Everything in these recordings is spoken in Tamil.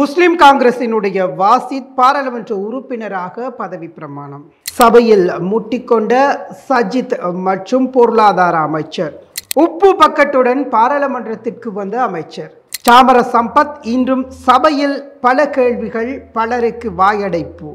முஸ்லிம் காங்கிரசினுடைய வாசித் பாராளுமன்ற உறுப்பினராக பதவி பிரமாணம். சபையில் முட்டிக்கொண்ட சஜித் மற்றும் பொருளாதார அமைச்சர். உப்பு பக்கெட்டுடன் பாராளுமன்றத்திற்கு வந்த அமைச்சர் சாமர சம்பத். இன்றும் சபையில் பல கேள்விகள், பலருக்கு வாயடைப்பு.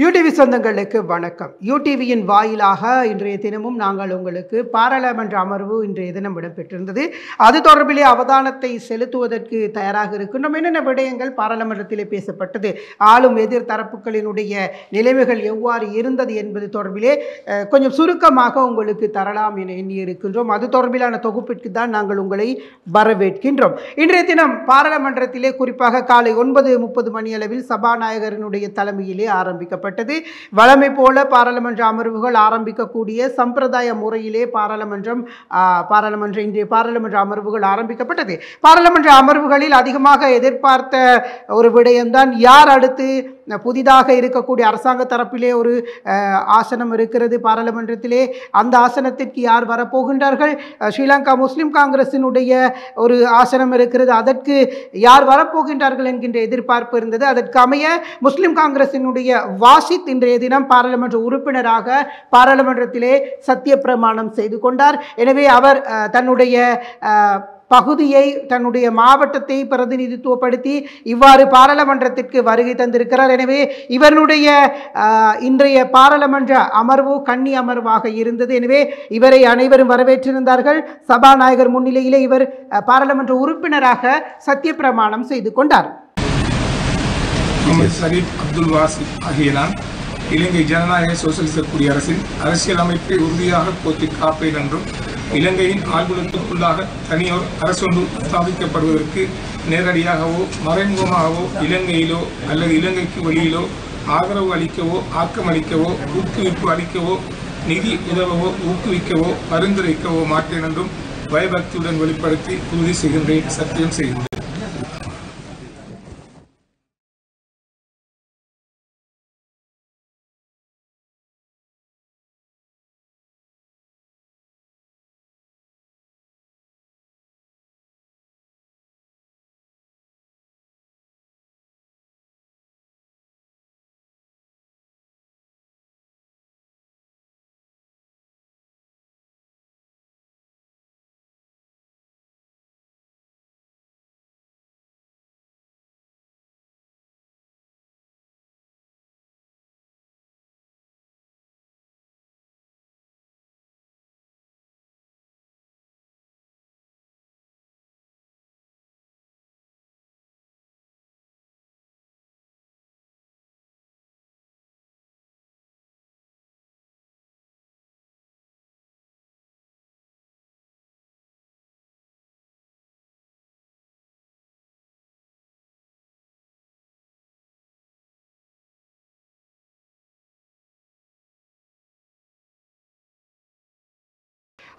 யூடிவி சொந்தங்களுக்கு வணக்கம். யூடிவியின் வாயிலாக இன்றைய தினமும் நாங்கள் உங்களுக்கு பாராளுமன்ற அமர்வு இன்றைய தினம் இடம்பெற்றிருந்தது. அது தொடர்பிலே அவதானத்தை செலுத்துவதற்கு தயாராக இருக்கின்றோம். என்னென்ன விடயங்கள் பாராளுமன்றத்திலே பேசப்பட்டது, ஆளும் எதிர் தரப்புகளினுடைய நிலைமைகள் எவ்வாறு இருந்தது என்பது தொடர்பிலே கொஞ்சம் சுருக்கமாக உங்களுக்கு தரலாம் என எண்ணி இருக்கின்றோம். அது தொடர்பிலான தொகுப்பிற்கு தான் நாங்கள் உங்களை வரவேற்கின்றோம். இன்றைய தினம் பாராளுமன்றத்திலே குறிப்பாக காலை 9:30 மணியளவில் சபாநாயகரினுடைய தலைமையிலே ஆரம்பிக்கப்பட்டது. வழமை போல பாராளுமன்ற அமர்வுகள் ஆரம்பிக்கக்கூடிய சம்பிரதாய முறையிலே இன்றைய பாராளுமன்ற அமர்வுகள் ஆரம்பிக்கப்பட்டது. பாராளுமன்ற அமர்வுகளில் அதிகமாக எதிர்பார்த்த ஒரு விடயம்தான், யார் அடுத்து புதிதாக இருக்கக்கூடிய அரசாங்க தரப்பிலே ஒரு ஆசனம் இருக்கிறது பாராளுமன்றத்திலே, அந்த ஆசனத்திற்கு யார் வரப்போகின்றார்கள்? ஸ்ரீலங்கா முஸ்லிம் காங்கிரசினுடைய ஒரு ஆசனம் இருக்கிறது, அதற்கு யார் வரப்போகின்றார்கள் என்கின்ற எதிர்பார்ப்பு இருந்தது. அதற்கு அமைய முஸ்லிம் காங்கிரசினுடைய வாசித் இன்றைய தினம் பாராளுமன்ற உறுப்பினராக பாராளுமன்றத்திலே சத்திய பிரமாணம் செய்து கொண்டார். எனவே அவர் தன்னுடைய பகுதியை, தன்னுடைய மாவட்டத்தை பிரதிநிதித்துவப்படுத்தி இவ்வாறு பாராளுமன்றத்திற்கு வருகை தந்திருக்கிறார். எனவே இவருடைய இன்றைய பாராளுமன்ற அமர்வு கன்னி அமர்வாக இருந்தது. எனவே இவரை அனைவரும் வரவேற்றிருந்தார்கள். சபாநாயகர் முன்னிலையிலே இவர் பாராளுமன்ற உறுப்பினராக சத்திய பிரமாணம் செய்து கொண்டார். அப்துல் வாசித் ஆகிய நான் இலங்கை ஜனநாயக சோசலிச குடியரசின் அரசியல் அமைப்பை உறுதியாக போற்றி காப்பேன் என்றும், இலங்கையின் ஆழ்வுலத்துக்குள்ளாக தனியோர் அரசொன்று ஸ்தாபிக்கப்படுவதற்கு நேரடியாகவோ மறைமுகமாகவோ இலங்கையிலோ அல்லது இலங்கைக்கு வெளியிலோ ஆதரவு அளிக்கவோ, ஆக்கமளிக்கவோ, ஊக்குவிப்பு அளிக்கவோ, நிதி உதவவோ, ஊக்குவிக்கவோ, பரிந்துரைக்கவோ மாட்டேன் என்றும் பயபக்தியுடன் வெளிப்படுத்தி உறுதி செய்கின்றேன், சத்தியம் செய்கின்றேன்.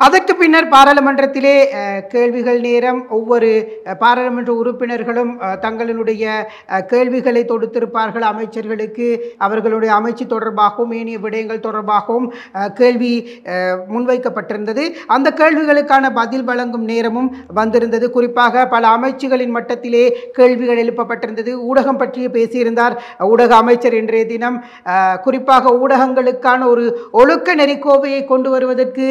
அதற்கு பின்னர் பாராளுமன்றத்திலே கேள்விகள் நேரம். ஒவ்வொரு பாராளுமன்ற உறுப்பினர்களும் தங்களுடைய கேள்விகளை தொடுத்திருப்பார்கள். அமைச்சர்களுக்கு அவர்களுடைய அமைச்சு தொடர்பாகவும் ஏனைய விடயங்கள் தொடர்பாகவும் கேள்வி முன்வைக்கப்பட்டிருந்தது. அந்த கேள்விகளுக்கான பதில் வழங்கும் நேரமும் வந்திருந்தது. குறிப்பாக பல அமைச்சுகளின் மட்டத்திலே கேள்விகள் எழுப்பப்பட்டிருந்தது. ஊடகம் பற்றி பேசியிருந்தார் ஊடக அமைச்சர் இன்றைய தினம். குறிப்பாக ஊடகங்களுக்கான ஒரு ஒழுக்க நெறிக்கோவையை கொண்டு வருவதற்கு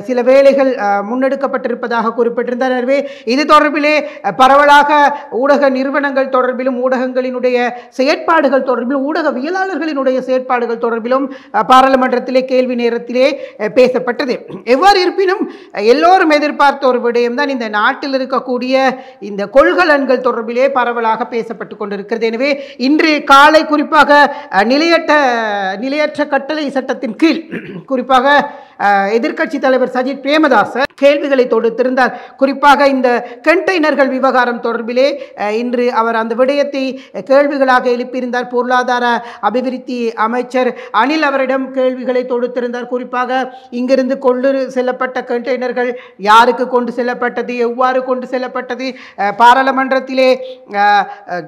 சில வேலைகள் முன்னெடுக்கப்பட்டிருப்பதாக குறிப்பிட்டிருந்தார். எனவே இது தொடர்பிலே பரவலாக ஊடக நிறுவனங்கள் தொடர்பிலும், ஊடகங்களினுடைய செயற்பாடுகள் தொடர்பிலும், ஊடகவியலாளர்களினுடைய செயற்பாடுகள் தொடர்பிலும் பாராளுமன்றத்திலே கேள்வி நேரத்திலே பேசப்பட்டது. எவ்வாறு இருப்பினும் எல்லோரும் எதிர்பார்த்த ஒரு விடயம்தான், இந்த நாட்டில் இருக்கக்கூடிய இந்த கொள்கலன்கள் தொடர்பிலே பரவலாக பேசப்பட்டு கொண்டிருக்கிறது. எனவே இன்றைய காலை குறிப்பாக நிலையற்ற கட்டளை சட்டத்தின் கீழ் குறிப்பாக எதிர்க்கட்சி தலைவர் சஜித் பிரேமதாச கேள்விகளை தொடுத்திருந்தார். குறிப்பாக இந்த கண்டெய்னர்கள் விவகாரம் தொடர்பிலே இன்று அவர் அந்த விடயத்தை கேள்விகளாக எழுப்பியிருந்தார். பொருளாதார அபிவிருத்தி அமைச்சர் அனில் அவரிடம் கேள்விகளை தொடுத்திருந்தார். குறிப்பாக இங்கிருந்து கொண்டு செல்லப்பட்ட கண்டெய்னர்கள் யாருக்கு கொண்டு செல்லப்பட்டது, எவ்வாறு கொண்டு செல்லப்பட்டது, பாராளுமன்றத்திலே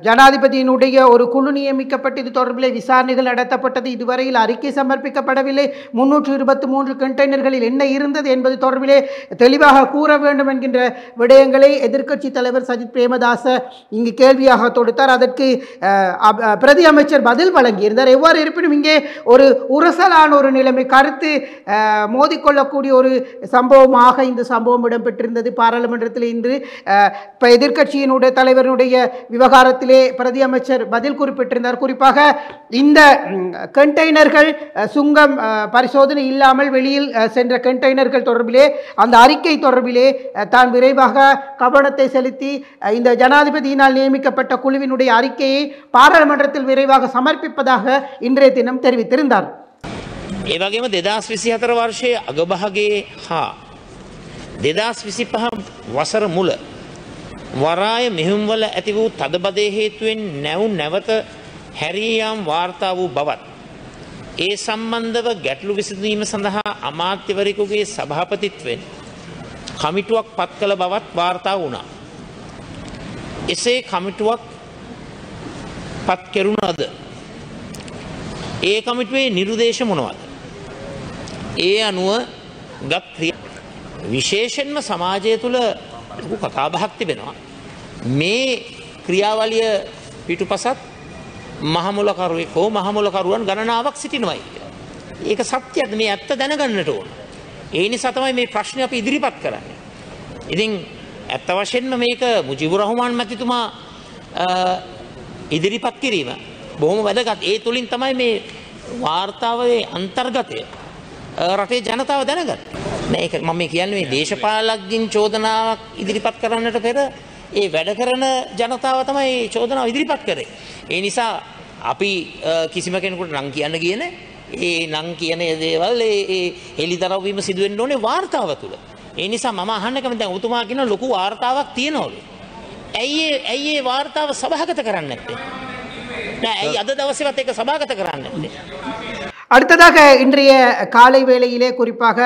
ஜனாதிபதியினுடைய ஒரு குழு நியமிக்கப்பட்டு இது தொடர்பிலே விசாரணைகள் நடத்தப்பட்டது. இதுவரையில் அறிக்கை சமர்ப்பிக்கப்படவில்லை. 323 கண்டெய்னர்களில் என்ன இருந்தது என்பது தொடர்பிலே தெளிவாக கூற வேண்டும் என்கின்ற விடயங்களை எதிர்க்கட்சி தலைவர் சஜித் பிரேமதாச இங்கு கேள்வியாக தொடுத்தார். அதற்கு பிரதி அமைச்சர் பதில் வழங்கியிருந்தார். எவ்வாறு இருப்பினும் இங்கே ஒரு உரசலான ஒரு நிலைமை, கருத்து மோதிக்கொள்ளக்கூடிய ஒரு சம்பவமாக இந்த சம்பவம் இடம்பெற்றிருந்தது பாராளுமன்றத்தில். இன்று எதிர்க்கட்சியினுடைய தலைவருடைய விவகாரத்திலே பிரதி அமைச்சர் பதில் குறிப்பிட்டிருந்தார். குறிப்பாக இந்த கண்டெய்னர்கள் சுங்கம் பரிசோதனை இல்லாமல் வெளியில் சென்ற கண்டெய்னர்கள் தொடர்பிலே அந்த அறிக்கை தொடர்பிலே தான் விரைவாக கவனத்தை செலுத்தி இந்த ஜனாதிபதியினால் நியமிக்கப்பட்ட குழுவினுடைய அறிக்கையை பாராளுமன்றத்தில் விரைவாக சமர்ப்பிப்பதாக இன்றைய தினம் தெரிவித்திருந்தார். ඒ වගේම 2024 වර්ෂයේ අගභාගයේ හා 2025 වසර මුල වරාය මෙහෙයුම්වල ඇති වූ තදබදයේ හේතුවෙන් නැවත හැරියාම් වාර්තා වූ බවත් ඒ සම්බන්ධව ගැටලු විසඳීම සඳහා අමාත්‍යවරයෙකුගේ සභාපතිත්වයෙන් කමිටුවක් පත් කළ බවත් වාර්තා වුණා. එසේ කමිටුවක් පත් කෙරුණාද? ඒ කමිටුවේ නිර්දේශ මොනවද? ඒ අනුව ගත් ක්‍රියා විශේෂයෙන්ම සමාජය තුළ ලොකු කතාබහක් තිබෙනවා. මේ ක්‍රියාවලිය පිටුපසත් මහමුලකරුවෙක් හෝ මහමුලකරුවන් ගණනාවක් සිටිනවායි කියලා. ඒක සත්‍යද? මේ ඇත්ත දැනගන්නට ඕන. ඒ නිසා තමයි මේ ප්‍රශ්නේ අපි ඉදිරිපත් කරන්නේ. ඉතින් ඇත්ත වශයෙන්ම මේක මුජිබුර් රහ්මාන් මැතිතුමා ඉදිරිපත් කිරීම බොහොම වැදගත්. ඒ තුලින් තමයි මේ වාර්තාවේ අන්තර්ගතය රටේ ජනතාව දැනගන්නේ. නෑ ඒක මම කියන්නේ මේ දේශපාලකයන් චෝදනාවක් ඉදිරිපත් කරන්නට පෙර ඒ වැඩ කරන ජනතාව තමයි චෝදනාව ඉදිරිපත් කරේ. ඒ නිසා අපි කිසිම කෙනෙකුට නම් කියන්න ගියේ නෑ. ඒ නම් කියන දේවල් ඒ හෙළිදරව් වීම සිදු වෙන්න ඕනේ වාර්තාව තුල. ඒ නිසා මම අහන්න කැමති දැන් ඔබතුමා කියන ලොකු වාර්තාවක් තියෙනවලු. ඇයි ඒ වාර්තාව සභාගත කරන්නේ නැත්තේ? නෑ ඇයි අද දවසේවත් ඒක සභාගත කරන්නේ නැත්තේ? அடுத்ததாக இன்றைய காலை வேளையிலே குறிப்பாக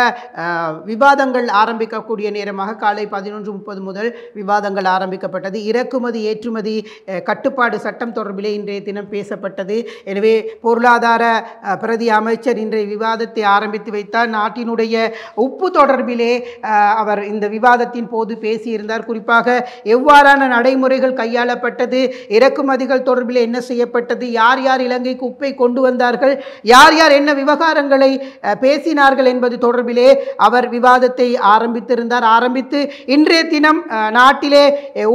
விவாதங்கள் ஆரம்பிக்கக்கூடிய நேரமாக காலை 11:30 முதல் விவாதங்கள் ஆரம்பிக்கப்பட்டது. இறக்குமதி ஏற்றுமதி கட்டுப்பாடு சட்டம் தொடர்பிலே இன்றைய தினம் பேசப்பட்டது. எனவே பொருளாதார பிரதி அமைச்சர் இன்றைய விவாதத்தை ஆரம்பித்து வைத்தார். நாட்டினுடைய உப்பு தொடர்பிலே அவர் இந்த விவாதத்தின் போது பேசியிருந்தார். குறிப்பாக எவ்வாறான நடைமுறைகள் கையாளப்பட்டது, இறக்குமதிகள் தொடர்பிலே என்ன செய்யப்பட்டது, யார் யார் இலங்கைக்கு உப்பை கொண்டு வந்தார்கள், யார் யார் என்ன விவகாரங்களை பேசினார்கள் என்பது தொடர்பிலே அவர் விவாதத்தை ஆரம்பித்திருந்தார். ஆரம்பித்து இன்றைய தினம் நாட்டிலே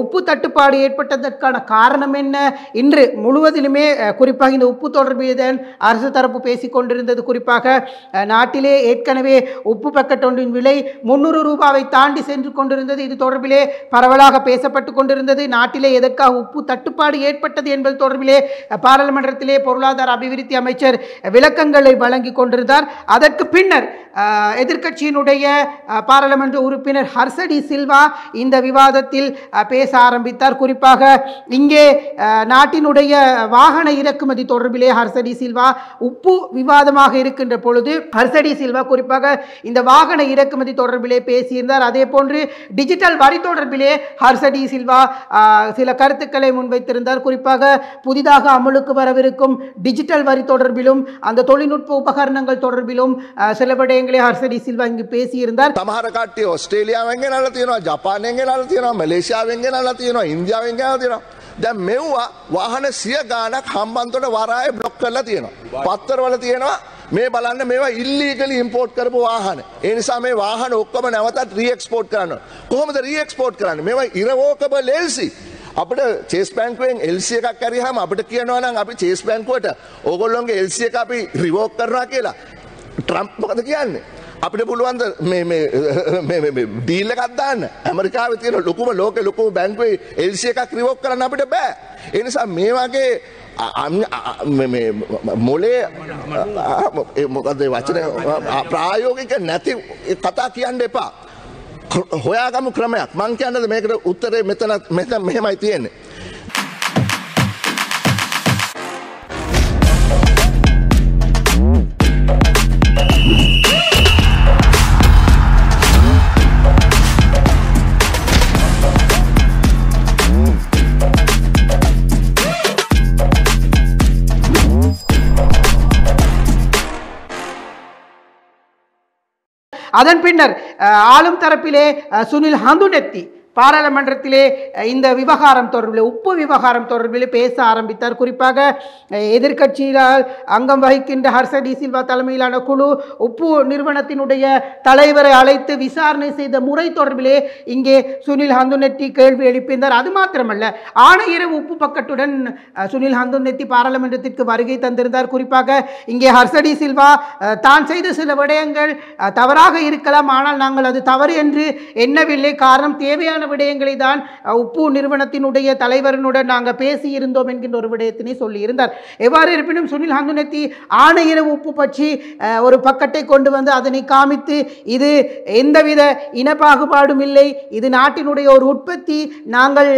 உப்பு தட்டுப்பாடு ஏற்பட்டதற்கான காரணம் என்ன, இன்று முழுவதிலுமே குறிப்பாக இந்த உப்பு தொடர்பில் அரசு தரப்பு பேசிக் கொண்டிருந்தது. குறிப்பாக நாட்டிலே ஏற்கனவே உப்பு பக்கெட் ஒன்றின் விலை 300 ரூபாவை தாண்டி சென்று கொண்டிருந்தது. இது தொடர்பிலே பரவலாக பேசப்பட்டு கொண்டிருந்தது. நாட்டிலே எதற்காக உப்பு தட்டுப்பாடு ஏற்பட்டது என்பது தொடர்பிலே பாராளுமன்றத்திலே பொருளாதார அபிவிருத்தி அமைச்சர் விளக்கங்களை வழங்கி கொண்டிருந்தார். அதற்கு பின்னர் எதிர்க்கட்சியினுடைய பாராளுமன்ற உறுப்பினர் ஹர்சடி சில்வா இந்த விவாதத்தில் பேச ஆரம்பித்தார். குறிப்பாக இங்கே நாட்டினுடைய வாகன இறக்குமதி தொடர்பிலே ஹர்சடி சில்வா உப்பு விவாதமாக இருக்கின்ற பொழுது ஹர்சடி சில்வா குறிப்பாக இந்த வாகன இறக்குமதி தொடர்பிலே பேசியிருந்தார். அதே போன்று டிஜிட்டல் வரி தொடர்பிலே ஹர்சடி சில்வா சில கருத்துக்களை முன்வைத்திருந்தார். குறிப்பாக புதிதாக அமலுக்கு வரவிருக்கும் டிஜிட்டல் வரி தொடர்பிலும் அந்த தொழில்நுட்ப உபகரணங்கள் தொடர்பிலும் சில விடயங்களை ஹர்சடி சில்வா இங்கு பேசியிருந்தார். සමහර කට්ටිය ඕස්ට්‍රේලියාවෙන් ගෙනල්ලා තියෙනවා, ජපානයෙන් ගෙනල්ලා තියෙනවා, මැලේසියාවෙන් ගෙනල්ලා තියෙනවා, ඉන්දියාවෙන් ගෙනල්ලා තියෙනවා. දැන් මෙව්වා වාහන 100 ගාණක් හම්බන්තොට වරායේ බ්ලොක් කරලා තියෙනවා. පත්තරවල තියෙනවා මේ බලන්න මේවා ඉල්ලීගලි ඉම්පෝට් කරපු වාහන. ඒ නිසා මේ වාහන ඔක්කොම නැවතත් රීඑක්ස්පෝර්ට් කරන්න ඕන. කොහොමද රීඑක්ස්පෝර්ට් කරන්නේ? මේවා ඉරවෝකබල් LC. අපිට චේස් බැංකුවෙන් LC එකක් හරියහම අපිට කියනවා නම් අපි චේස් බැංකුවට ඕගොල්ලෝගේ LC එක අපි රිවෝක් කරනවා කියලා. ට්‍රම්ප් මොකද කියන්නේ? අපිට පුළුවන් මේ ඩීල් එකක් දාන්න. ඇමරිකාවේ තියෙන ලොකුම ලෝකේ ලොකුම බැංකුවේ LC එකක් රිවෝක් කරන්න අපිට බෑ. ඒ නිසා මේ වගේ මොලේ මොකද වචන ප්‍රායෝගික නැති කතා කියන්න එපා. හොයාගමු ක්‍රමයක්. මං කියන්නද මේකට උත්තරේ මෙතන මෙහෙමයි තියෙන්නේ. அதன் பின்னர் ஆளும் தரப்பிலே சுனில் ஹந்துனெத்தி பாராளுமன்றத்திலே இந்த விவகாரம் தொடர்பில் உப்பு விவகாரம் தொடர்பில் பேச ஆரம்பித்தார். குறிப்பாக எதிர்க்கட்சியால் அங்கம் வகிக்கின்ற ஹர்ஷ டி சில்வா தலைமையிலான குழு உப்பு நிறுவனத்தினுடைய தலைவரை அழைத்து விசாரணை செய்த முறை தொடர்பிலே இங்கே சுனில் ஹந்துனெத்தி கேள்வி எழுப்பியிருந்தார். அது மாத்திரமல்ல, ஆணையரவு உப்பு பக்கத்துடன் சுனில் ஹந்துனெத்தி பாராளுமன்றத்திற்கு வருகை தந்திருந்தார். குறிப்பாக இங்கே ஹர்ஷ டி சில்வா தான் செய்த சில விடயங்கள் தவறாக இருக்கலாம், ஆனால் நாங்கள் அது தவறு என்று எண்ணவில்லை. காரணம், தேவையான விடயங்களை தான் உப்பு நிறுவனத்தினுடைய தலைவருடன் நாங்கள் பேசியிருந்தோம் என்கின்ற ஒரு விடயத்தினை சொல்லியிருந்தார். எவ்வாறு இருப்பினும் சுனில் ஹந்துனெத்தி ஆணையரவு உப்பு பற்றி ஒரு பக்கத்தை கொண்டு வந்து அதனை காமித்து இது எந்தவித இனப்பாகுபாடும் இல்லை, இது நாட்டினுடைய ஒரு உற்பத்தி, நாங்கள்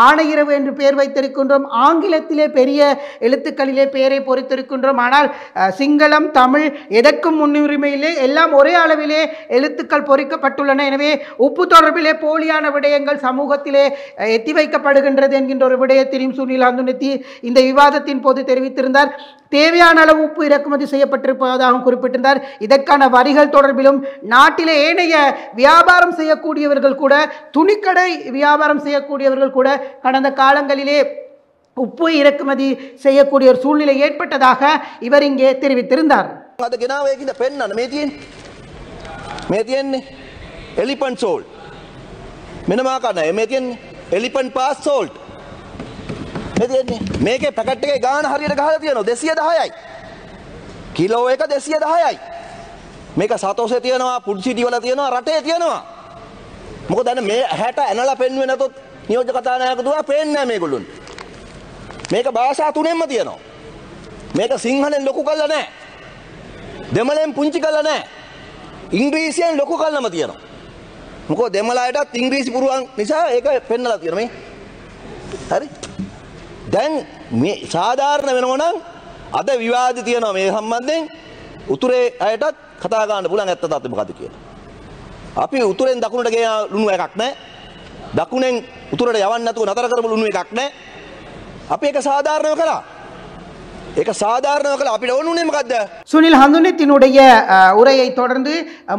ஆணையரவு என்று பெயர் வைத்திருக்கின்றோம், ஆங்கிலத்திலே பெரிய எழுத்துக்களிலே பெயரை பொறித்திருக்கின்றோம், ஆனால் சிங்களம் தமிழ் எதற்கும் முன்னுரிமையிலே எல்லாம் ஒரே அளவிலே எழுத்துக்கள் பொறிக்கப்பட்டுள்ளன. எனவே உப்பு தொடர்பிலே போலியான விடயங்கள் சமூகத்திலே எத்தி வைக்கப்படுகின்றது என்கின்ற ஒரு விடயத்தினையும் சுனில் ஹந்துனெத்தி இந்த விவாதத்தின் போது தெரிவித்திருந்தார். தேவையான அளவு உப்பு இறக்குமதி செய்யப்பட்டிருப்பதாகவும் குறிப்பிட்டிருந்தார். இதற்கான வரிகள் தொடர்பிலும் நாட்டிலே ஏனைய வியாபாரம் செய்யக்கூடியவர்கள் கூட, துணிக்கடை வியாபாரம் செய்யக்கூடியவர்கள் கூட கடந்த காலங்களிலே உப்பு இறக்குமதி செய்யக்கூடிய ஒரு சூழ்நிலை ஏற்பட்டதாக இவர் இங்கே தெரிவித்திருந்தார். මෙනමා කන මේ තියෙන්නේ එලිෆන්ට් පාස් සෝල්ට් මේ තියෙන්නේ මේකේ පැකට් එකේ ගාන හරියට ගහලා තියෙනවා 210යි කිලෝ එක 210යි මේක සතෝසේ තියෙනවා පුඩ්සිටි වල තියෙනවා රටේ තියෙනවා මොකද දැන් මේ 60 ඇනලා පෙන්නුවේ නැතොත් නියෝජ්‍ය කතානායකතුමා පේන්නේ නැහැ මේගොල්ලොන්ට මේක භාෂා තුනෙන්ම තියෙනවා මේක සිංහලෙන් ලොකු කරලා නැහැ දෙමළෙන් පුංචි කරලා නැහැ ඉංග්‍රීසියෙන් ලොකු කරලාම තියෙනවා මොකද දෙමළ අයටත් ඉංග්‍රීසි පුරුවන් නිසා ඒක පෙන්නලා තියෙනවා මේ. හරි? දැන් මේ සාධාරණ වෙනවා නම් අද විවාද තියෙනවා මේ සම්බන්ධයෙන් උතුරේ අයටත් කතා ගන්න පුළුවන් ඇත්ත තත්ත්වය මොකද්ද කියලා. අපි උතුරෙන් දකුණට ගේ ලුණු එකක් නැහැ. දකුණෙන් උතුරට යවන්න නැතුව නතර කරපු ලුණු එකක් නැහැ. අපි ඒක සාධාරණව කළා. ඒක සාධාරණව කළා අපිට ඕනුනේ මොකද්ද? சுனில் ஹந்துனெத்தினுடைய உரையை தொடர்ந்து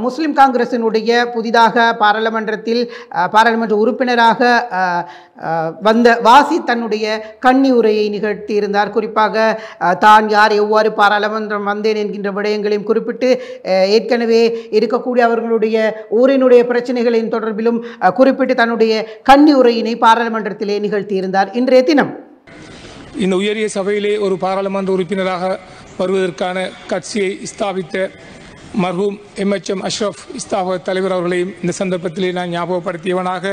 முஸ்லிம் காங்கிரசினுடைய புதிதாக பாராளுமன்ற உறுப்பினராக வந்த வாசி தன்னுடைய கன்னி உரையை நிகழ்த்தியிருந்தார். குறிப்பாக தான் யார், எவ்வாறு பாராளுமன்றம் வந்தேன் என்கின்ற விடயங்களையும் குறிப்பிட்டு ஏற்கனவே இருக்கக்கூடிய அவர்களுடைய ஊரினுடைய பிரச்சனைகளின் தொடர்பிலும் குறிப்பிட்டு தன்னுடைய கன்னி உரையினை பாராளுமன்றத்திலே நிகழ்த்தியிருந்தார். இன்றைய தினம் இந்த உயரிய சபையிலே ஒரு பாராளுமன்ற உறுப்பினராக வருவதற்கான கட்சியை ஸ்தாபித்த மர்ஹூம் MHM அஷ்ரஃப் இஸ்தாபக தலைவர் அவர்களையும் இந்த சந்தர்ப்பத்திலே நான் ஞாபகப்படுத்தியவனாக,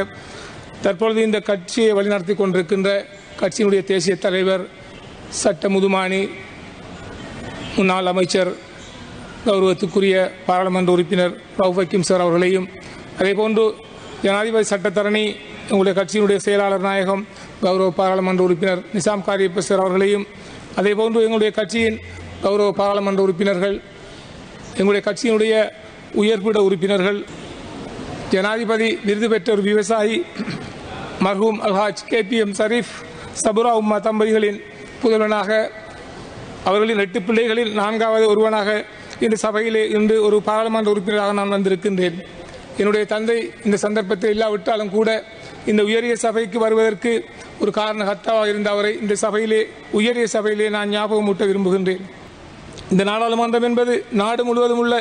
தற்பொழுது இந்த கட்சியை வழிநடத்தி கொண்டிருக்கின்ற கட்சியினுடைய தேசிய தலைவர் சட்ட முதுமானி முன்னாள் அமைச்சர் கௌரவத்துக்குரிய பாராளுமன்ற உறுப்பினர் ரவுஃப் ஹக்கீம் சார் அவர்களையும், அதேபோன்று ஜனாதிபதி சட்டத்தரணி எங்களுடைய கட்சியினுடைய செயலாளர் நாயகம் கௌரவ பாராளுமன்ற உறுப்பினர் நிசாம் காரியப்ப சார் அவர்களையும், அதேபோன்று எங்களுடைய கட்சியின் கௌரவ பாராளுமன்ற உறுப்பினர்கள், எங்களுடைய கட்சியினுடைய உயர்பிட உறுப்பினர்கள், ஜனாதிபதி விருது பெற்ற ஒரு விவசாயி மர்ஹூம் அல்ஹாஜ் KPM ஷரீஃப் சபுரா உம்மா தம்பதிகளின் புதல்வனாக, அவர்களின் 8 பிள்ளைகளில் 4வது ஒருவனாக இந்த சபையிலே இன்று ஒரு பாராளுமன்ற உறுப்பினராக நான் வந்திருக்கின்றேன். என்னுடைய தந்தை இந்த சந்தர்ப்பத்தில் இல்லாவிட்டாலும் கூட இந்த உயரிய சபைக்கு வருவதற்கு ஒரு காரணகர்த்தாவாக இருந்த அவரை இந்த சபையிலே உயரிய சபையிலே நான் ஞாபகமூட்ட விரும்புகின்றேன். இந்த நாடாளுமன்றம் என்பது நாடு முழுவதும் உள்ள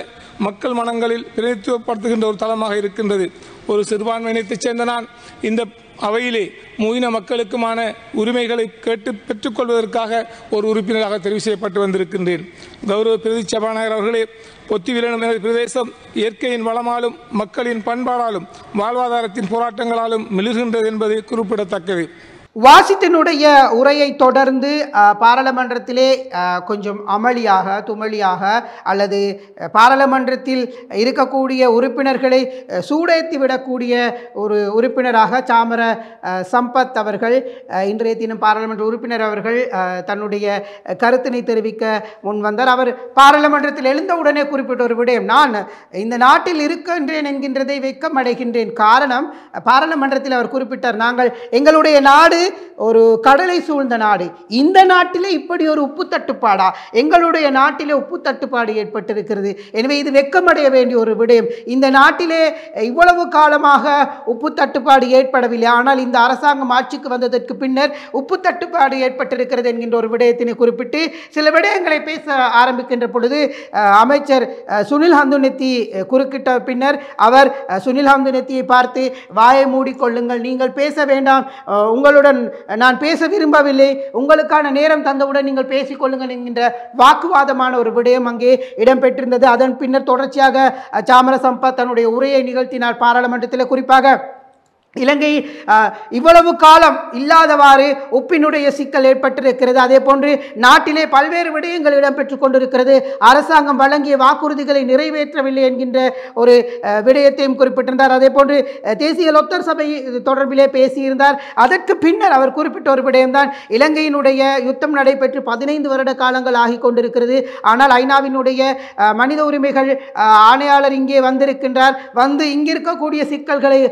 மக்கள் மனங்களில் பிரதிநிதித்துவப்படுத்துகின்ற ஒரு தளமாக இருக்கின்றது. ஒரு சிறுபான்மையினத்தைச் சேர்ந்த நான் இந்த அவையிலே மூயின மக்களுக்குமான உரிமைகளை கேட்டு பெற்றுக்கொள்வதற்காக ஒரு உறுப்பினராக தெரிவு செய்யப்பட்டு வந்திருக்கின்றேன். கௌரவ பிரதி சபாநாயகர் அவர்களே, பொத்திவிலன் பிரதேசம் இயற்கையின் வளமாலும் மக்களின் பண்பாடாலும் வாழ்வாதாரத்தின் போராட்டங்களாலும் மிளிர்கின்றது என்பது குறிப்பிடத்தக்கது. வாசித்தினுடைய உரையை தொடர்ந்து பாராளுமன்றத்திலே கொஞ்சம் அமளியாக துமளியாக அல்லது பாராளுமன்றத்தில் இருக்கக்கூடிய உறுப்பினர்களை சூடேற்றிவிடக்கூடிய ஒரு உறுப்பினராக சாமர சம்பத் அவர்கள் இன்றைய தினம் பாராளுமன்ற உறுப்பினர் அவர்கள் தன்னுடைய கருத்தினை தெரிவிக்க முன்வந்தார். அவர் பாராளுமன்றத்தில் எழுந்தவுடனே குறிப்பிட்ட ஒரு விடயம், நான் இந்த நாட்டில் இருக்கின்றேன் என்கின்றதை வெட்கம் அடைகின்றேன். காரணம், பாராளுமன்றத்தில் அவர் குறிப்பிட்டார், நாங்கள் எங்களுடைய நாடு ஒரு கடலை சூழ்ந்த நாடு, இந்த நாட்டிலே இப்படி ஒரு உப்பு தட்டுப்பாடா, எங்களுடைய நாட்டிலே உப்பு தட்டுப்பாடு ஏற்பட்டிருக்கிறது. எனவே இது வெட்கமடைய வேண்டிய ஒரு விடயம். இந்த நாட்டிலே இவ்வளவு காலமாக உப்பு தட்டுப்பாடு ஏற்படவில்லை, ஆனால் இந்த அரசாங்கம் ஆட்சிக்கு வந்ததற்கு பின்னர் உப்பு தட்டுப்பாடு ஏற்பட்டிருக்கிறது என்கின்ற ஒரு விடயத்தினை குறிப்பிட்டு சில விடயங்களை பேச ஆரம்பிக்கின்ற பொழுது அமைச்சர் சுனில் ஹந்துனெத்தி குறுக்கிட்ட பின்னர் அவர் சுனில் ஹந்துனெத்தியை பார்த்து, வாயை மூடிக்கொள்ளுங்கள், நீங்கள் பேச வேண்டாம், உங்களுடன் நான் பேச விரும்பவில்லை, உங்களுக்கான நேரம் தந்தவுடன் நீங்கள் பேசிக்கொள்ளுங்கள் என்கின்ற வாக்குவாதமான ஒரு விடயம் அங்கே இடம்பெற்றிருந்தது. அதன் பின்னர் தொடர்ச்சியாக சாமர சம்பத் தன்னுடைய உரையை நிகழ்த்தினார் பாராளுமன்றத்தில். குறிப்பாக இலங்கை இவ்வளவு காலம் இல்லாதவாறு உப்பினுடைய சிக்கல் ஏற்பட்டிருக்கிறது, அதே போன்று நாட்டிலே பல்வேறு விடயங்கள் இடம்பெற்றுக் கொண்டிருக்கிறது, அரசாங்கம் வழங்கிய வாக்குறுதிகளை நிறைவேற்றவில்லை என்கின்ற ஒரு விடயத்தையும் குறிப்பிட்டிருந்தார். அதே போன்று தேசிய லொத்தர் சபை தொடர்பிலே பேசியிருந்தார். அதற்கு பின்னர் அவர் குறிப்பிட்ட ஒரு விடயம்தான், இலங்கையினுடைய யுத்தம் நடைபெற்று 15 வருட காலங்கள் ஆகி கொண்டிருக்கிறது, ஆனால் ஐநாவினுடைய மனித உரிமைகள் ஆணையாளர் இங்கே வந்திருக்கின்றார், வந்து இங்கிருக்கக்கூடிய சிக்கல்களை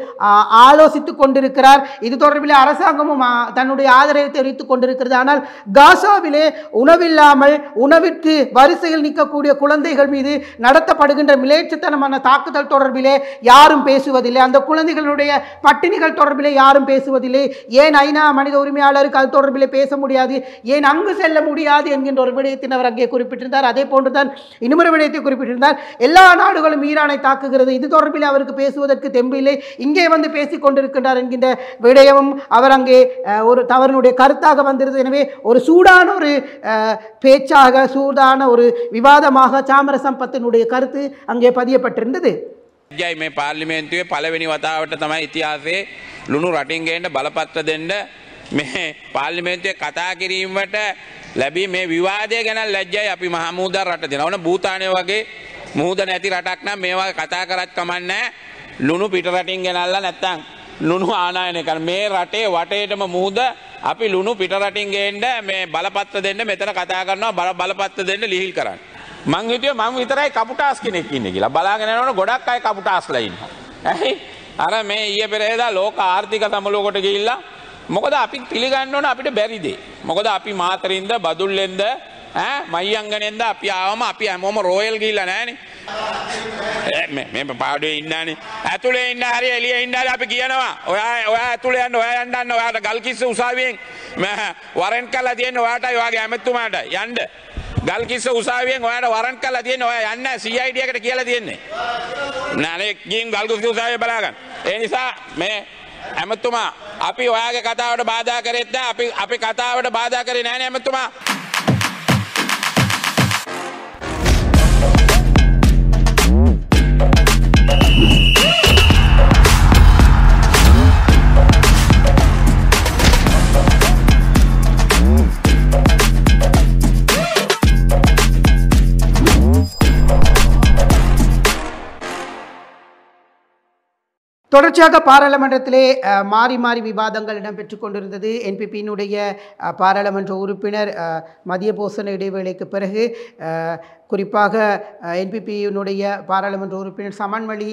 ஆலோசித்துக் கொண்டிருக்கிறார். இது தொடர்பில் அரசாங்கமும் தன்னுடைய ஆதரவை தெரிவித்துக் கொண்டிருக்கிறது. ஆனால் காசாவிலே உணவில்லாமல் உணவிற்கு வரிசையில் நிற்கக்கூடிய குழந்தைகள் மீது நடத்தப்படுகின்ற மிலேச்சத்தனமான தாக்குதல் தொடர்பிலே யாரும் பேசுவதில்லை. அந்த குழந்தைகளுடைய பட்டினிகள் தொடர்பிலே யாரும் பேசுவதில்லை. ஏன் ஐநா மனித உரிமையாளருக்கு அது தொடர்பிலே பேச முடியாது, ஏன் அங்கு செல்ல முடியாது என்கின்ற ஒரு விடயத்தின் அவர் அங்கே குறிப்பிட்டிருந்தார். அதே போன்றுதான் இன்னொரு விடயத்தை குறிப்பிட்டிருந்தார், எல்லா நாடுகளும் ஈரானை தாக்குகிறது, இது தொடர்பில் அவருக்கு பேசுவதற்கு தெம்பு இல்லை, இங்கே வந்து பேசிக் கொண்டிருக்கின்றார் என்கின்ற விடயமும் அவர் அங்கே ஒரு தவறினுடைய கருத்தாக வந்திருந்தது. எனவே ஒரு சூடான ஒரு பேச்சாக, சூடான ஒரு விவாதமாக சாமர சம்பத்தினுடைய கருத்து அங்கே பதியப்பட்டிருந்தது. මේ පාර්ලිමේන්තුවේ පළවෙනි වතාවට තමයි ඉතිහාසයේ ලුණු රටින් ගේන්න බලපත්‍ර දෙන්න මේ පාර්ලිමේන්තුවේ කතා කිරීමට ලැබී මේ විවාදය ගැන ලැජ්ජයි අපි මහමුදා රට දෙනවා. ඕන භූතානය වගේ මුහුද නැති රටක් නම් මේ වගේ කතා කරත් කමන්නේ ලුණු පිට රටින් ගෙනල්ලා නැත්තම් ලුණු ආනයනය කරන මේ රටේ වටේටම මුහුද අපි ලුණු පිට රටින් ගේන්න මේ බලපත්‍ර දෙන්න මෙතන කතා කරනවා බලපත්‍ර දෙන්න ලිහිල් කරන්න. මං හිතුවේ මං විතරයි කපුටාස් කෙනෙක් ඉන්නේ කියලා. බලාගෙන යනකොට ගොඩක් අය කපුටාස්ලා ඉන්නවා. ඇයි? අර මේ ඊයේ පෙරේදා ලෝක ආර්ථික සමලුවකට ගිහිල්ලා මොකද අපි පිළිගන්න ඕන අපිට බැරි දේ. මොකද අපි මාතරින්ද බදුල්ලෙන්ද මයියංගනෙන්ද අපි ආවම අපි හැමෝම රෝයල් ගිහිල්ලා නැහනේ. මේ පාඩුවේ ඉන්නනේ. ඇතුලේ ඉන්න හරි එළියේ ඉන්න හරි අපි කියනවා ඔයා ඇතුලේ යන්න ඔයා යන්න ඔයාට ගල්කිස්ස උසාවියෙන් වරන්ට් කරලා තියෙන ඔයාටයි ඔයාගේ ඇමතුමාට යන්න. ගල්කිස්ස උසාවියෙන් ඔයාට වරන්ට් කරලා තියෙන ඔයා යන්න CID එකට කියලා තියෙන්නේ. නානේ ගින් ගල්කිස්ස උසාවිය බලාගන්න. ඒ නිසා මේ ඇමතුමා අපි ඔයාගේ කතාවට බාධා කරෙත් නැහැ. අපි කතාවට බාධා කරේ නැහැ නේ ඇමතුමා. தொடர்ச்சியாக பாராளுமன்றத்திலே மாறி மாறி விவாதங்கள் இடம்பெற்று கொண்டிருந்தது. என்பிபியினுடைய பாராளுமன்ற உறுப்பினர் மதிய போசன இடைவேளைக்கு பிறகு குறிப்பாக என்பிபியினுடைய பாராளுமன்ற உறுப்பினர் சமன்மொழி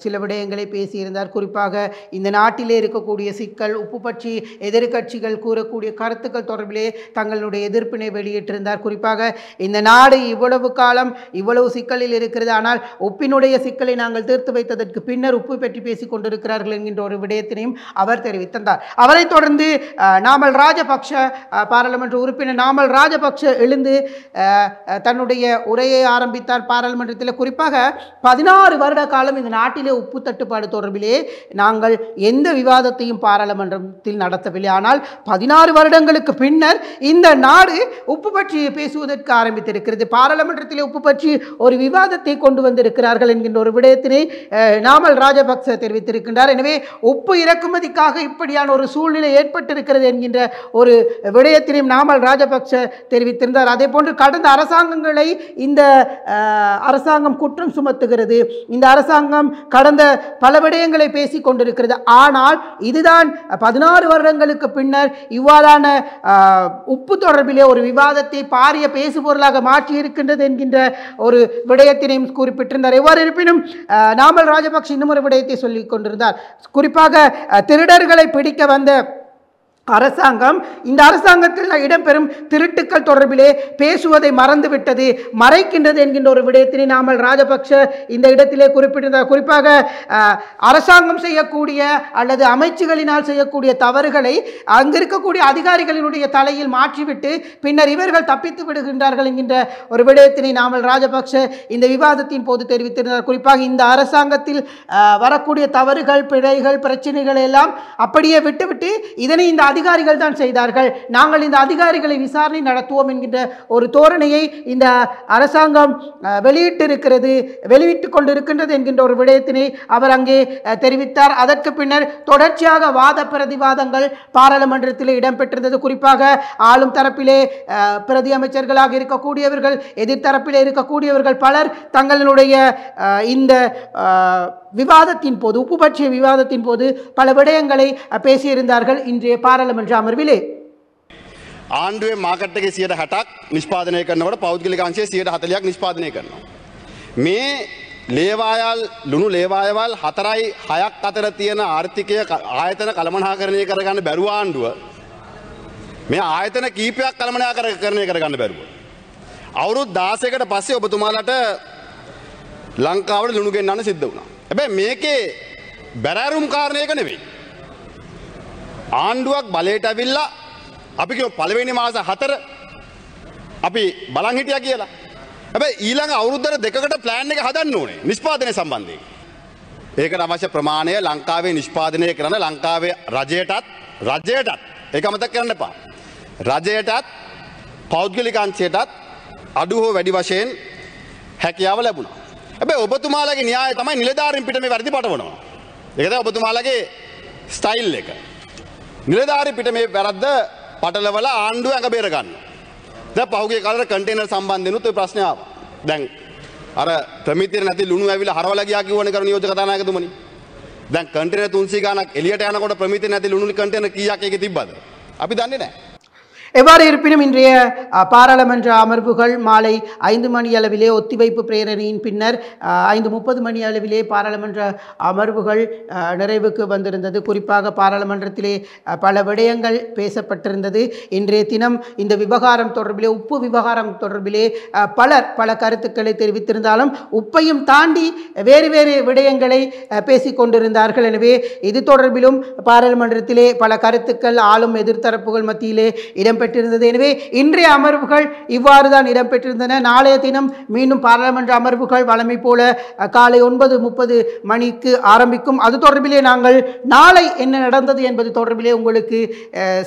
சில விடயங்களை பேசியிருந்தார். குறிப்பாக இந்த நாட்டிலே இருக்கக்கூடிய சிக்கல், உப்பு பற்றி எதிர்க்கட்சிகள் கூறக்கூடிய கருத்துக்கள் தொடர்பிலே தங்களுடைய எதிர்ப்பினை வெளியிட்டிருந்தார். குறிப்பாக இந்த நாடு இவ்வளவு காலம் இவ்வளவு சிக்கலில் இருக்கிறது, ஆனால் உப்பினுடைய சிக்கலை நாங்கள் தீர்த்து வைத்ததற்கு பின்னர் உப்பு பற்றி பேசிக் கொண்டிருக்கிறார்கள் என்கின்ற ஒரு விடயத்தினையும் அவர் தெரிவித்தார். அவரைத் தொடர்ந்து நாமல் ராஜபக்ஷ பாராளுமன்ற உறுப்பினர் நாமல் ராஜபக்ஷ எழுந்து தன்னுடைய தன்னுடைய உரையை ஆரம்பித்தார் பாராளுமன்றத்தில். குறிப்பாக 16 வருட காலம் இந்த நாட்டிலே உப்பு தட்டுப்பாடு தொடர்பிலே நாங்கள் எந்த விவாதத்தையும் பாராளுமன்றத்தில் நடத்தவில்லை. ஆனால் 16 வருடங்களுக்கு பின்னர் இந்த நாடு உப்பு பற்றி பேசுவதற்கு ஆரம்பித்திருக்கிறது. பாராளுமன்றத்திலே உப்பு பற்றி ஒரு விவாதத்தை கொண்டு வந்திருக்கிறார்கள் என்கின்ற ஒரு விடயத்தினை நாமல் ராஜபக்ச தெரிவித்திருக்கின்றார். எனவே உப்பு இறக்குமதிக்காக இப்படியான ஒரு சூழ்நிலை ஏற்பட்டிருக்கிறது என்கின்ற ஒரு விடயத்தினையும் நாமல் ராஜபக்ச தெரிவித்திருந்தார். அதே போன்று கடந்த அரசாங்கங்களை இந்த அரசாங்கம் குற்றம் சுமத்துகிறது. இந்த அரசாங்கம் கடந்த பல விடயங்களை பேசிக் கொண்டிருக்கிறது. ஆனால் இதுதான் 16 வருடங்களுக்கு பின்னர் இவ்வாறான உப்பு தொடர்பிலே ஒரு விவாதத்தை பாரிய பேசுபொருளாக மாற்றி இருக்கின்றது என்கின்ற ஒரு விடயத்தினையும் குறிப்பிட்டிருந்தார். எவ்வாறு இருப்பினும் நாமல் ராஜபக்ஷ இன்னும் ஒரு விடயத்தை சொல்லிக் கொண்டிருந்தார். குறிப்பாக திருடர்களை பிடிக்க வந்த அரசாங்கம் இந்த அரசாங்கத்தில் இடம்பெறும் திருட்டுக்கள் தொடர்பிலே பேசுவதை மறந்துவிட்டது, மறைக்கின்றது என்கின்ற ஒரு விடயத்தினை நாமல் ராஜபக்ஷ இந்த இடத்திலே குறிப்பிட்டிருந்தார். குறிப்பாக அரசாங்கம் செய்யக்கூடிய அல்லது அமைச்சுகளினால் செய்யக்கூடிய தவறுகளை அங்கிருக்கக்கூடிய அதிகாரிகளினுடைய தலையில் மாற்றிவிட்டு பின்னர் இவர்கள் தப்பித்து விடுகின்றார்கள் என்கின்ற ஒரு விடயத்தினை நாமல் ராஜபக்ஷ இந்த விவாதத்தின் போது தெரிவித்திருந்தார். குறிப்பாக இந்த அரசாங்கத்தில் வரக்கூடிய தவறுகள், பிழைகள், பிரச்சனைகள் எல்லாம் அப்படியே விட்டுவிட்டு இதனை இந்த அதிகாரிகள் தான் செய்தார்கள், நாங்கள் இந்த அதிகாரிகளை விசாரணை நடத்துவோம் என்கின்ற ஒரு தோரணையை இந்த அரசாங்கம் வெளியிட்டுக் கொண்டிருக்கின்றது என்கின்ற ஒரு விடயத்தினை அவர் அங்கே தெரிவித்தார். அதற்கு பின்னர் தொடர்ச்சியாக வாத பிரதிவாதங்கள் பாராளுமன்றத்தில் இடம்பெற்றிருந்தது. குறிப்பாக ஆளும் தரப்பிலே பிரதி அமைச்சர்களாக இருக்கக்கூடியவர்கள், எதிர்த்தரப்பிலே இருக்கக்கூடியவர்கள் பலர் தங்களுடைய இந்த விவாதத்தின் போது, உப்பு பற்றிய விவாதத்தின் போது பல விடயங்களை பேசியிருந்தார்கள். இன்றைய பாராளுமன்ற අමරවිලේ ආණ්ඩුවේ මාකට් එකේ 60ක් නිෂ්පාදනය කරනකොට පෞද්ගලික අංශයේ 40ක් නිෂ්පාදනය කරනවා. මේ ලේවායල් ලුණු ලේවායවල් 4යි 6ක් අතර තියෙන ආර්ථිකය ආයතන කළමනාකරණය කරගන්න බැරුව ආණ්ඩුව මේ ආයතන කීපයක් කළමනාකරණය කරගන්න බැරුව අවුරුදු 16කට පස්සේ ඔබතුමාලට ලංකාවට ලුණු ගෙන්නන්න සිද්ධ වුණා. හැබැයි මේකේ බැරෑරුම් කාරණයක නෙවෙයි. ආණ්ඩුවක් බලයට ඇවිල්ලා අපි කියමු පළවෙනි මාස 4 අපි බලන් හිටියා කියලා. හැබැයි ඊළඟ අවුරුද්දට දෙකකට ප්ලෑන් එක හදන්න ඕනේ නිෂ්පාදනය සම්බන්ධයෙන්. ඒකට අවශ්‍ය ප්‍රමාණය ලංකාවේ නිෂ්පාදනය කරන ලංකාවේ රජයටත් ඒක අමතක කරන්න එපා. රජයටත් පෞද්ගලික අංශයටත් අඩු හෝ වැඩි වශයෙන් හැකියාව ලැබුණා. හැබැයි ඔබතුමාලගේ න්‍යාය තමයි නිලධාරීන් පිට මේ වැරදි පටවනවා. ඒක තමයි ඔබතුමාලගේ ස්ටයිල් එක. නිලධාරී පිට මේ වැරද්ද පටලවලා ආණ්ඩුව ඇඟ බේර ගන්න. දැන් පහුගිය කාලේ කන්ටේනර් සම්බන්ධෙනුත් ඔය ප්‍රශ්නේ ආවා. දැන් අර ප්‍රමිතිය නැති ලුණු ඇවිල්ලා හරවලා ගියා කියවනේ කරු නියෝජක කතානායකතුමනි. දැන් කන්ටේනර් 300 ගානක් එළියට යනකොට ප්‍රමිතිය නැති ලුණු කන්ටේනර් කීයක් ඒකේ තිබ්බද? අපි දන්නේ නැහැ. எவ்வாறு இருப்பினும் இன்றைய பாராளுமன்ற அமர்வுகள் மாலை 5 மணி அளவிலே ஒத்திவைப்பு பிரேரணையின் பின்னர் 5:30 மணி அளவிலே பாராளுமன்ற அமர்வுகள் நிறைவுக்கு வந்திருந்தது. குறிப்பாக பாராளுமன்றத்திலே பல விடயங்கள் பேசப்பட்டிருந்தது. இன்றைய தினம் இந்த விவகாரம் தொடர்பிலே, உப்பு விவகாரம் தொடர்பிலே பல கருத்துக்களை தெரிவித்திருந்தாலும் உப்பையும் தாண்டி வேறு வேறு விடயங்களை பேசிக்கொண்டிருந்தார்கள். எனவே இது தொடர்பிலும் பாராளுமன்றத்திலே பல கருத்துக்கள் ஆளும் எதிர்த்தரப்புகள் மத்தியிலே இடம்பெற்றிருந்தது. எனவே இன்றைய அமர்வுகள் இவ்வாறு தான் இடம்பெற்றிருந்தன. நாளைய தினம் மீண்டும் பாராளுமன்ற அமர்வுகள் வழமை போல காலை 9:30 மணிக்கு ஆரம்பிக்கும். அது தொடர்பிலே நாங்கள் நாளை என்ன நடந்தது என்பது தொடர்பிலே உங்களுக்கு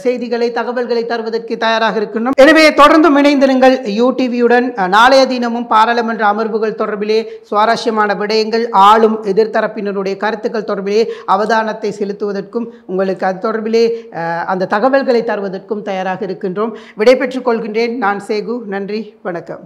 செய்திகளை, தகவல்களை தருவதற்கு தயாராக இருக்கின்றோம். எனவே தொடர்ந்து இணைந்திருங்கள் யூடிவியுடன். நாளைய தினமும் பாராளுமன்ற அமர்வுகள் தொடர்பிலே சுவாரஸ்யமான விடயங்கள், ஆளும் எதிர்த்தரப்பினருடைய கருத்துக்கள் தொடர்பிலே அவதானத்தை செலுத்துவதற்கும் உங்களுக்கு அது தொடர்பிலே அந்த தகவல்களை தருவதற்கும் தயாராக இருக்கின்றோம். விடைபெற்றுக் கொள்கின்றேன். நான் சேகு. நன்றி, வணக்கம்.